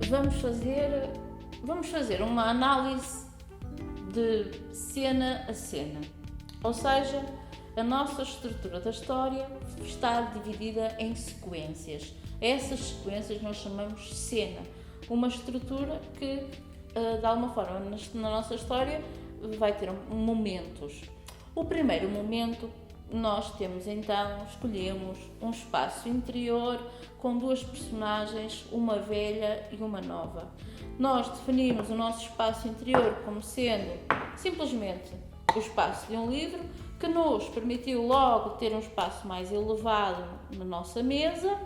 Vamos fazer uma análise de cena a cena, ou seja, a nossa estrutura da história está dividida em sequências. Essas sequências nós chamamos cena, uma estrutura que, de alguma forma, na nossa história vai ter momentos. O primeiro momento, nós temos então, escolhemos um espaço interior com duas personagens, uma velha e uma nova. Nós definimos o nosso espaço interior como sendo simplesmente o espaço de um livro, que nos permitiu logo ter um espaço mais elevado na nossa mesa,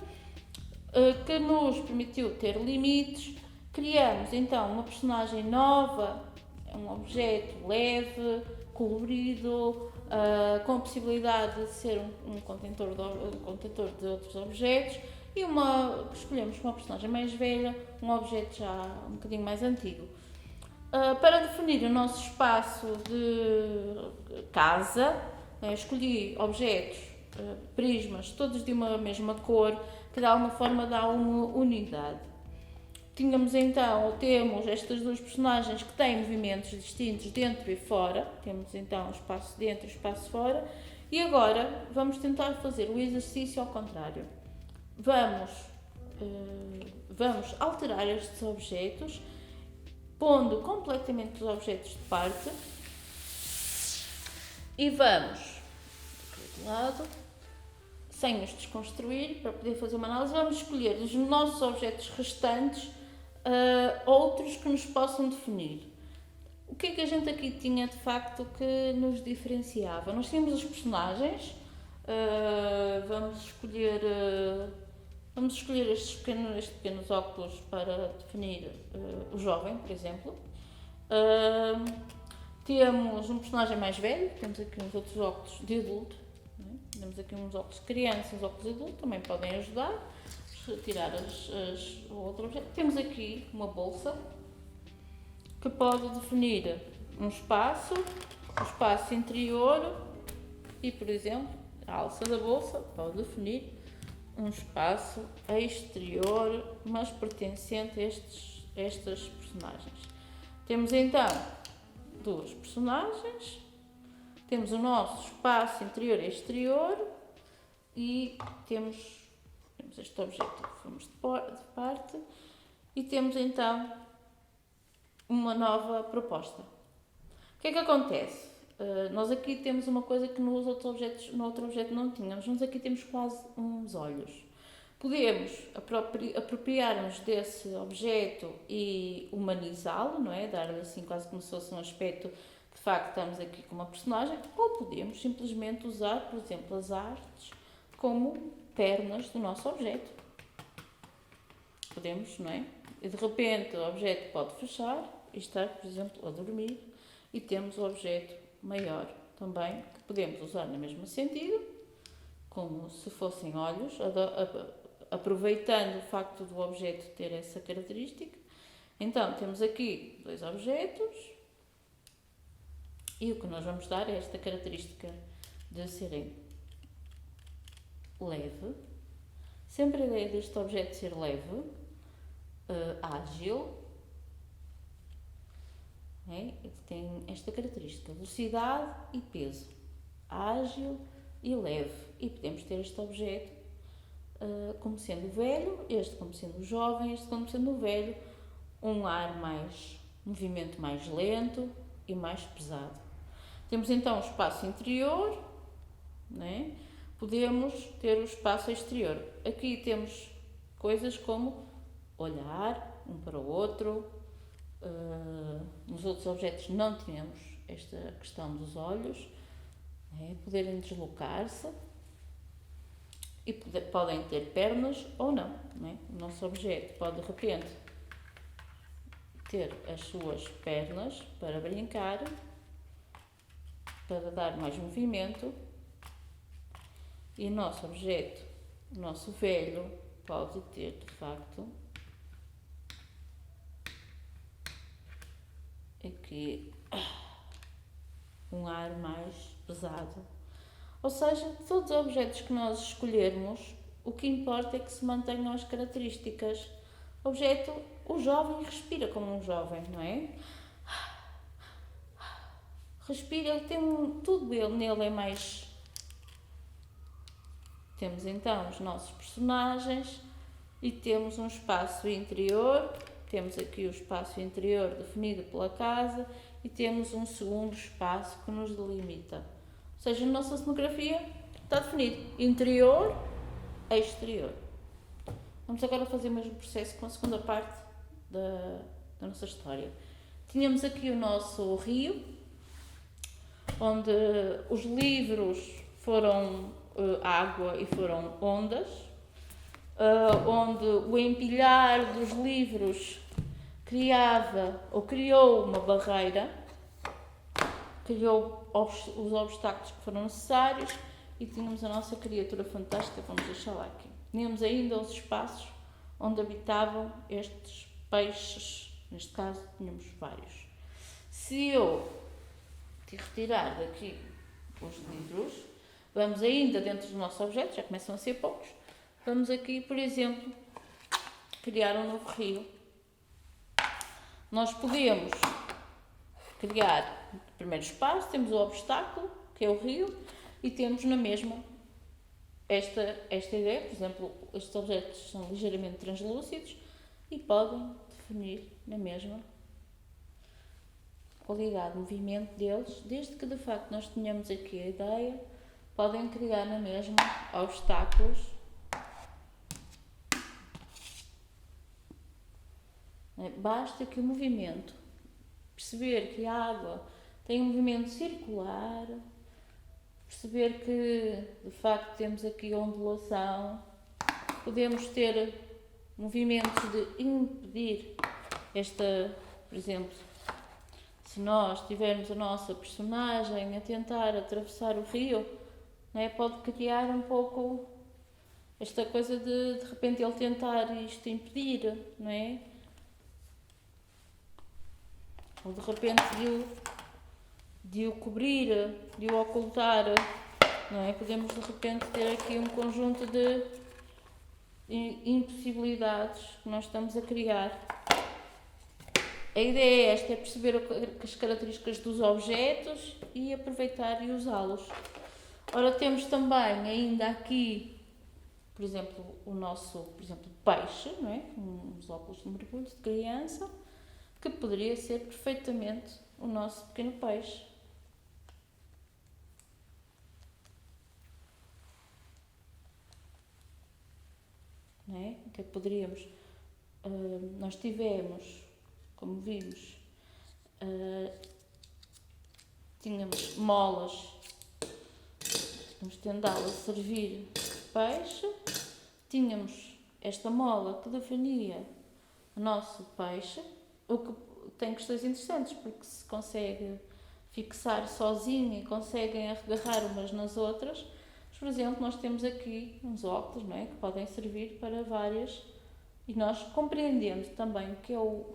que nos permitiu ter limites. Criamos então uma personagem nova, um objeto leve, colorido, com a possibilidade de ser um contentor de outros objetos, e escolhemos uma personagem mais velha, um objeto já um bocadinho mais antigo. Para definir o nosso espaço de casa, escolhi objetos, prismas, todos de uma mesma cor, que de alguma forma dá uma unidade. Temos estas duas personagens que têm movimentos distintos dentro e fora. Temos então o espaço dentro e o espaço fora. E agora vamos tentar fazer o exercício ao contrário. Vamos alterar estes objetos, pondo completamente os objetos de parte, e vamos, de lado, sem os desconstruir, para poder fazer uma análise, vamos escolher dos nossos objetos restantes outros que nos possam definir. O que é que a gente aqui tinha de facto que nos diferenciava? Nós tínhamos os personagens, vamos escolher estes pequenos óculos para definir o jovem, por exemplo. Temos um personagem mais velho, temos aqui uns outros óculos de adulto, temos aqui uns óculos de criança, uns óculos de adulto, também podem ajudar a tirar o outro objeto. Temos aqui uma bolsa que pode definir um espaço, o espaço interior, e, por exemplo, a alça da bolsa pode definir um espaço exterior, mas pertencente a estas personagens. Temos então duas personagens, temos o nosso espaço interior e exterior, e temos este objeto que fomos de parte, e temos então uma nova proposta. O que é que acontece? Nós aqui temos uma coisa que no outro objeto não tínhamos. Nós aqui temos quase uns olhos. Podemos apropriar-nos desse objeto e humanizá-lo, não é? Dar-lhe assim quase como se fosse um aspecto que de facto estamos aqui com uma personagem, ou podemos simplesmente usar, por exemplo, as artes como pernas do nosso objeto. Podemos, não é? E de repente o objeto pode fechar e estar, por exemplo, a dormir, e temos o objeto maior também, que podemos usar no mesmo sentido, como se fossem olhos, aproveitando o facto do objeto ter essa característica. Então, temos aqui dois objetos, e o que nós vamos dar é esta característica de serem leve, sempre a ideia deste objeto ser leve, ágil, tem esta característica, velocidade e peso, ágil e leve, e podemos ter este objeto como sendo o velho, este como sendo o jovem, este como sendo o velho, um movimento mais lento e mais pesado. Temos então o espaço interior, podemos ter o espaço exterior. Aqui temos coisas como olhar um para o outro. Nos outros objetos não tínhamos esta questão dos olhos, poderem deslocar-se, e podem ter pernas ou não, O nosso objeto pode de repente ter as suas pernas para brincar, para dar mais movimento, e o nosso objeto, o nosso velho, pode ter de facto aqui um ar mais pesado. Ou seja, todos os objetos que nós escolhermos, o que importa é que se mantenham as características. O jovem respira como um jovem, não é? Respira, tudo nele é mais... Temos então os nossos personagens e temos um espaço interior. Temos aqui o espaço interior definido pela casa e temos um segundo espaço que nos delimita. Ou seja, a nossa cenografia está definida interior, exterior. Vamos agora fazer o mesmo processo com a segunda parte da nossa história. Tínhamos aqui o nosso rio, onde os livros foram água e foram ondas, onde o empilhar dos livros criou uma barreira, criou os obstáculos que foram necessários e tínhamos a nossa criatura fantástica, vamos deixá-la aqui. Tínhamos ainda os espaços onde habitavam estes peixes, neste caso tínhamos vários. Se eu te retirar daqui os livros, vamos ainda dentro dos nossos objetos, já começam a ser poucos, vamos aqui, por exemplo, criar um novo rio. Nós podemos criar no primeiro espaço, temos o obstáculo, que é o rio, e temos na mesma esta ideia. Por exemplo, estes objetos são ligeiramente translúcidos e podem definir na mesma qualidade de movimento deles, desde que de facto nós tenhamos aqui a ideia, podem criar na mesma obstáculos. Basta que o movimento, perceber que a água tem um movimento circular, perceber que de facto temos aqui a ondulação, podemos ter movimentos de impedir por exemplo, se nós tivermos a nossa personagem a tentar atravessar o rio, não é? Pode criar um pouco esta coisa de repente ele tentar isto impedir, não é? Ou de repente de o cobrir, de o ocultar, não é? Podemos de repente ter aqui um conjunto de impossibilidades que nós estamos a criar. A ideia é esta, é perceber as características dos objetos e aproveitar e usá-los. Ora, temos também ainda aqui, por exemplo, o nosso, peixe, não é? Uns óculos de mergulho de criança, que poderia ser perfeitamente o nosso pequeno peixe. Não é? Que poderíamos, nós tivemos, como vimos, tínhamos molas, tínhamos tendal a servir peixe, tínhamos esta mola que definia o nosso peixe, o que tem questões interessantes, porque se consegue fixar sozinho e conseguem agarrar umas nas outras. Mas, por exemplo, nós temos aqui uns óculos, não é? Que podem servir para várias, e nós compreendendo também o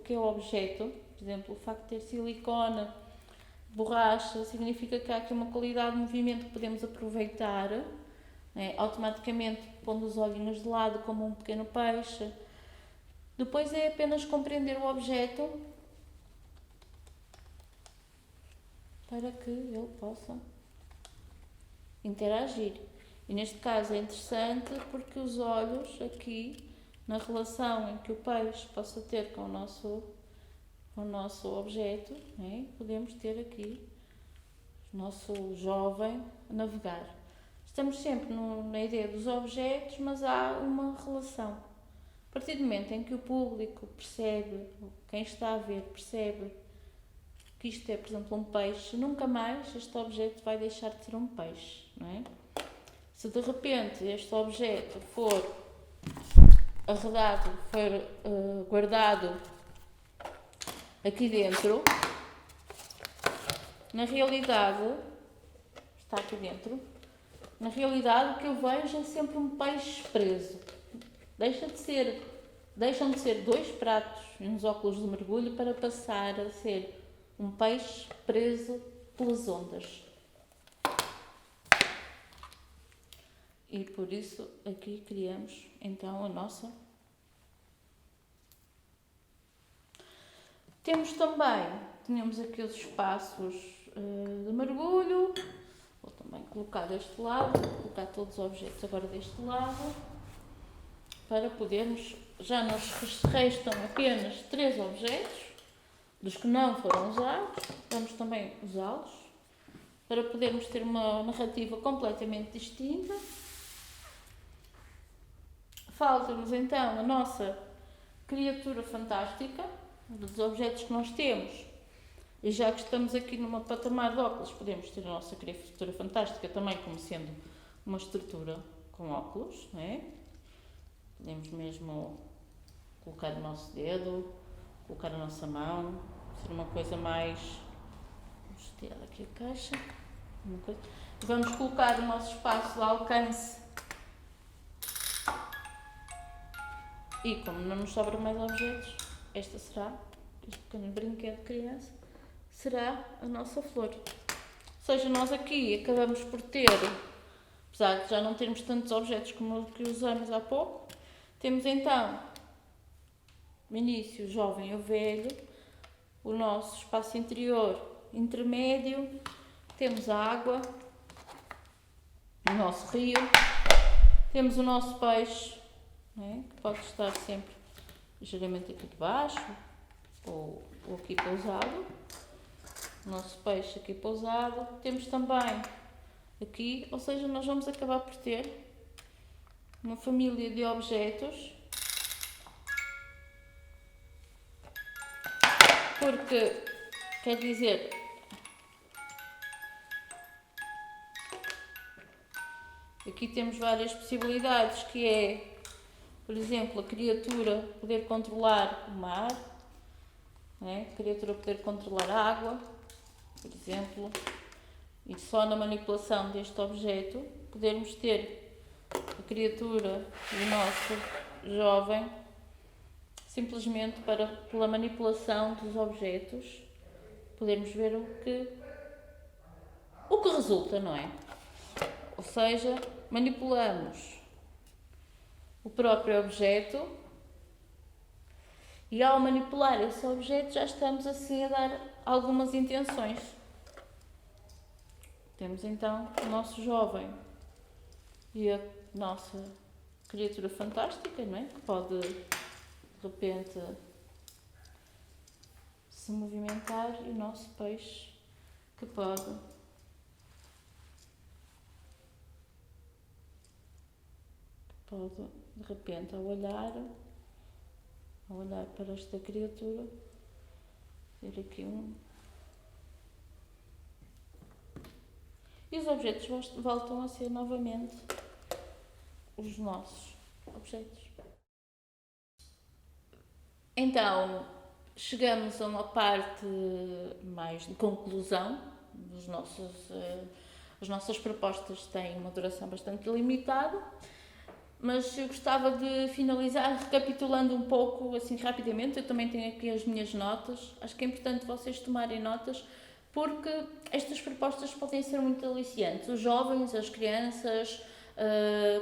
que é o objeto, por exemplo, o facto de ter silicone, borracha, significa que há aqui uma qualidade de movimento que podemos aproveitar, né? Automaticamente pondo os olhinhos de lado como um pequeno peixe. Depois é apenas compreender o objeto para que ele possa interagir. E neste caso é interessante porque os olhos aqui, na relação em que o peixe possa ter com o nosso objeto, né? Podemos ter aqui o nosso jovem a navegar. Estamos sempre na ideia dos objetos, mas há uma relação. A partir do momento em que o público percebe, quem está a ver percebe que isto é, por exemplo, um peixe, nunca mais este objeto vai deixar de ser um peixe, não é? Se de repente este objeto for arredado, for guardado aqui dentro, na realidade, está aqui dentro, na realidade o que eu vejo é sempre um peixe preso. Deixam de ser 2 pratos e uns óculos de mergulho para passar a ser um peixe preso pelas ondas. E por isso aqui criamos então a nossa. Tínhamos aqui os espaços de mergulho. Vou também colocar deste lado, vou colocar todos os objetos agora deste lado, para podermos, já nos restam apenas 3 objetos, dos que não foram usados, vamos também usá-los, para podermos ter uma narrativa completamente distinta. Falta-nos então a nossa criatura fantástica, dos objetos que nós temos, e já que estamos aqui numa patamar de óculos, podemos ter a nossa criatura fantástica também como sendo uma estrutura com óculos, não é? Podemos mesmo colocar o nosso dedo, colocar a nossa mão, ser uma coisa mais... Vamos tirar aqui a caixa. Vamos colocar o nosso espaço de alcance. E como não nos sobram mais objetos, esta será, este pequeno brinquedo de criança, será a nossa flor. Ou seja, nós aqui acabamos por ter, apesar de já não termos tantos objetos como os que usamos há pouco, temos então o início, o jovem e o velho, o nosso espaço interior intermédio, temos a água, o nosso rio, temos o nosso peixe, não é? Que pode estar sempre ligeiramente aqui debaixo ou aqui pousado, o nosso peixe aqui pousado, temos também aqui, ou seja, nós vamos acabar por ter uma família de objetos, porque quer dizer, aqui temos várias possibilidades, que é, por exemplo, a criatura poder controlar o mar, né? A criatura poder controlar a água, por exemplo, e só na manipulação deste objeto podermos ter a criatura e o nosso jovem simplesmente pela manipulação dos objetos podermos ver o que resulta, não é? Ou seja, manipulamos o próprio objeto e ao manipular esse objeto já estamos assim a dar algumas intenções. Temos então o nosso jovem e a nossa criatura fantástica, não é? Que pode de repente se movimentar, e o nosso peixe que pode de repente ao olhar para esta criatura ter aqui e os objetos voltam a ser novamente os nossos objetos. Então chegamos a uma parte mais de conclusão dos as nossas propostas têm uma duração bastante limitada, mas eu gostava de finalizar recapitulando um pouco, assim, rapidamente. Eu também tenho aqui as minhas notas. Acho que é importante vocês tomarem notas, porque estas propostas podem ser muito aliciantes. Os jovens, as crianças,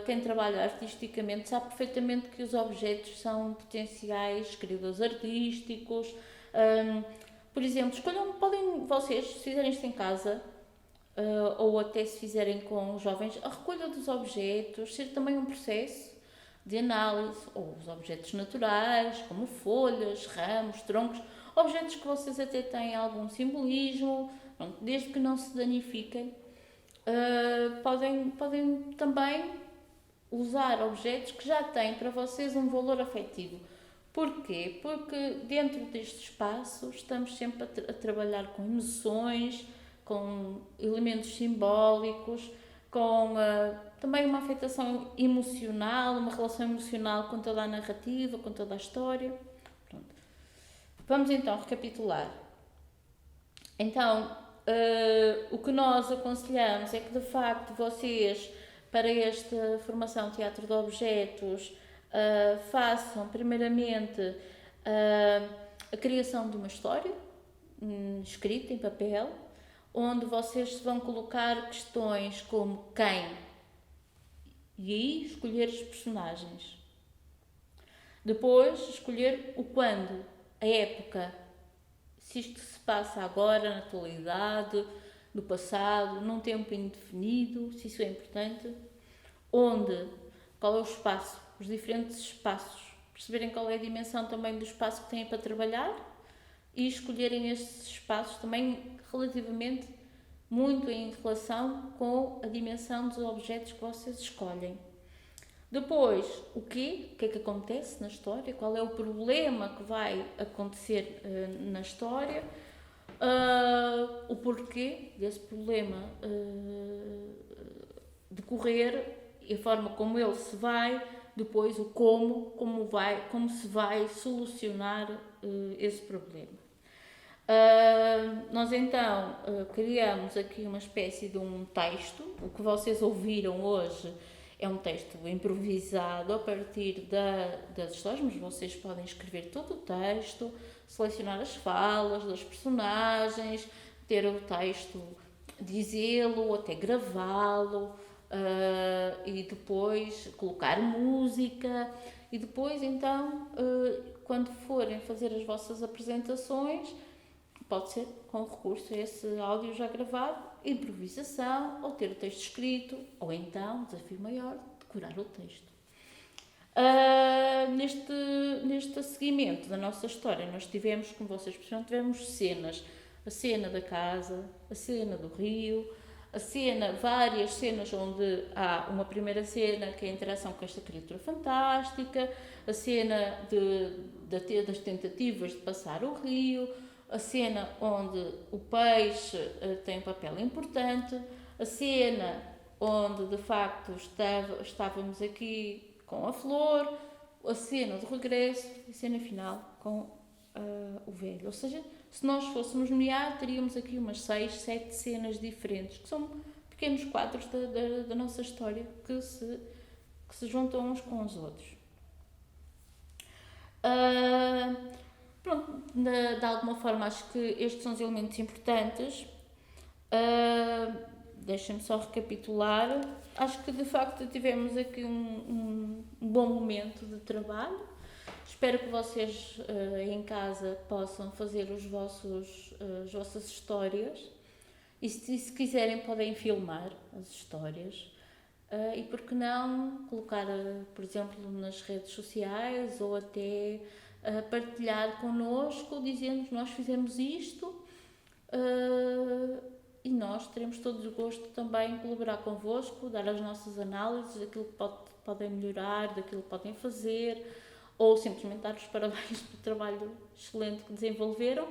quem trabalha artisticamente sabe perfeitamente que os objetos são potenciais criadores artísticos. Por exemplo, podem vocês, se fizerem isto em casa, ou até se fizerem com os jovens, a recolha dos objetos ser também um processo de análise, ou os objetos naturais, como folhas, ramos, troncos, objetos que vocês até têm algum simbolismo, desde que não se danifiquem. Podem também usar objetos que já têm para vocês um valor afetivo. Porquê? Porque dentro deste espaço estamos sempre a trabalhar com emoções, com elementos simbólicos, com também uma afetação emocional, uma relação emocional com toda a narrativa, com toda a história. Pronto. Vamos então recapitular. Então, o que nós aconselhamos é que, de facto, vocês, para esta formação Teatro de Objetos, façam primeiramente a criação de uma história, escrito em papel, onde vocês vão colocar questões como quem, e aí escolher os personagens. Depois escolher o quando, a época, se isto se passa agora, na atualidade, no passado, num tempo indefinido, se isso é importante. Onde, qual é o espaço, os diferentes espaços, perceberem qual é a dimensão também do espaço que têm para trabalhar e escolherem estes espaços também relativamente muito em relação com a dimensão dos objetos que vocês escolhem. Depois, o que é que acontece na história, qual é o problema que vai acontecer na história, o porquê desse problema decorrer e a forma como ele se vai, depois o como se vai solucionar esse problema. Nós então criamos aqui uma espécie de um texto. O que vocês ouviram hoje é um texto improvisado a partir das histórias, mas vocês podem escrever todo o texto, selecionar as falas das personagens, ter o texto, dizê-lo, até gravá-lo, e depois colocar música, e depois então, quando forem fazer as vossas apresentações, pode ser com recurso a esse áudio já gravado, improvisação, ou ter o texto escrito, ou então, desafio maior, decorar o texto. Neste seguimento da nossa história, nós tivemos, como vocês perceberam, tivemos cenas. A cena da casa, a cena do rio, várias cenas onde há uma primeira cena que é a interação com esta criatura fantástica, a cena das tentativas de passar o rio, a cena onde o peixe tem um papel importante, a cena onde de facto estávamos aqui com a flor, a cena do regresso e a cena final com o velho. Ou seja, se nós fôssemos nomear, teríamos aqui umas 6, 7 cenas diferentes, que são pequenos quadros da nossa história que se juntam uns com os outros. Pronto, de alguma forma acho que estes são os elementos importantes. Deixem-me só recapitular. Acho que de facto tivemos aqui um bom momento de trabalho. Espero que vocês em casa possam fazer as vossas histórias e se quiserem podem filmar as histórias e por que não colocar, por exemplo, nas redes sociais ou até partilhar connosco dizendo que nós fizemos isto e nós teremos todo o gosto também em colaborar convosco, dar as nossas análises daquilo que podem melhorar, daquilo que podem fazer, ou simplesmente dar os parabéns pelo trabalho excelente que desenvolveram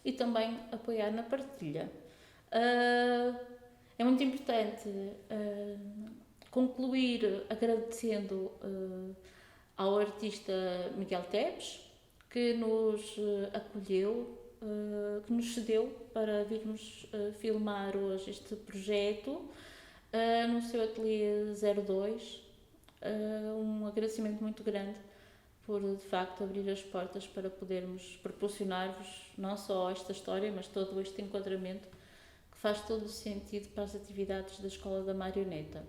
e também apoiar na partilha. É muito importante concluir agradecendo ao artista Miguel Teves, que nos acolheu, que nos cedeu para virmos filmar hoje este projeto no seu ateliê 02. Um agradecimento muito grande por de facto abrir as portas para podermos proporcionar-vos não só esta história, mas todo este enquadramento que faz todo o sentido para as atividades da Escola da Marioneta.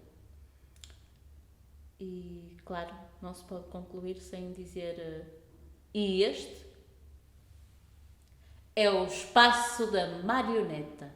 E claro, não se pode concluir sem dizer e este é o espaço da marioneta.